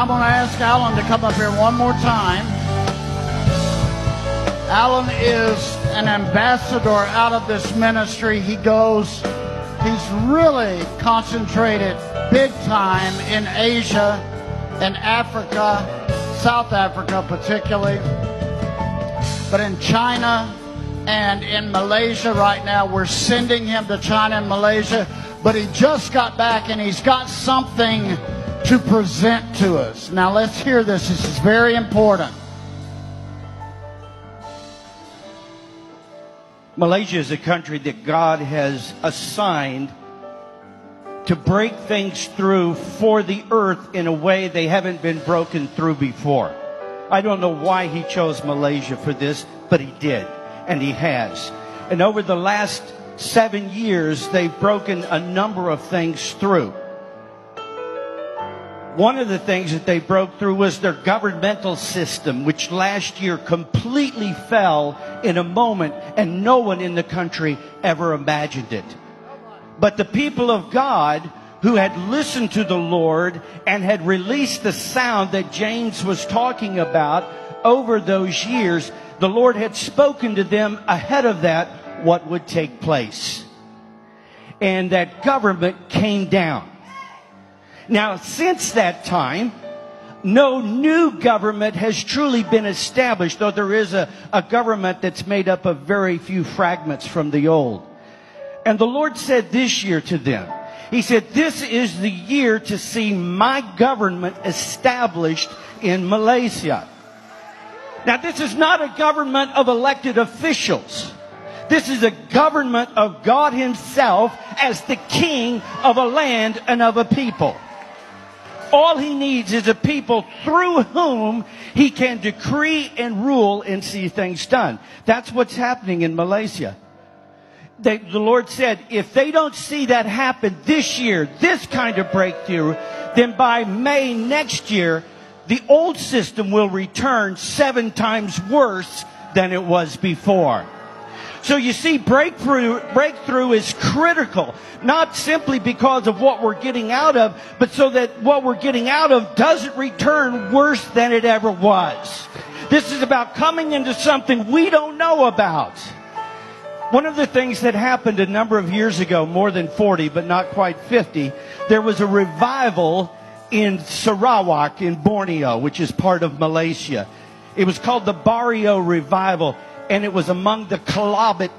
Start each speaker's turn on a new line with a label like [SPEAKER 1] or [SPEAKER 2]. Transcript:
[SPEAKER 1] I'm going to ask Alan to come up here one more time. Alan is an ambassador out of this ministry. He's really concentrated big time in Asia and Africa, South Africa particularly, but in China and in Malaysia right now. We're sending him to China and Malaysia, but he just got back and he's got something to present to us. Now let's hear this. This is very important.
[SPEAKER 2] Malaysia is a country that God has assigned to break things through for the earth in a way they haven't been broken through before. I don't know why he chose Malaysia for this, but he did, and he has. And over the last 7 years, they've broken a number of things through. One of the things that they broke through was their governmental system, which last year completely fell in a moment, and no one in the country ever imagined it. But the people of God who had listened to the Lord and had released the sound that James was talking about over those years, the Lord had spoken to them ahead of that what would take place. And that government came down. Now, since that time, no new government has truly been established, though there is a government that's made up of very few fragments from the old. And the Lord said this year to them, He said, this is the year to see my government established in Malaysia. Now, this is not a government of elected officials. This is a government of God Himself as the king of a land and of a people. All He needs is a people through whom He can decree and rule and see things done. That's what's happening in Malaysia. The Lord said, if they don't see that happen this year, this kind of breakthrough, then by May next year, the old system will return 7 times worse than it was before. So you see, breakthrough is critical, not simply because of what we're getting out of, but so that what we're getting out of doesn't return worse than it ever was. This is about coming into something we don't know about. One of the things that happened a number of years ago, more than 40, but not quite 50, there was a revival in Sarawak in Borneo, which is part of Malaysia. It was called the Barrio Revival, and it was among the Kelabit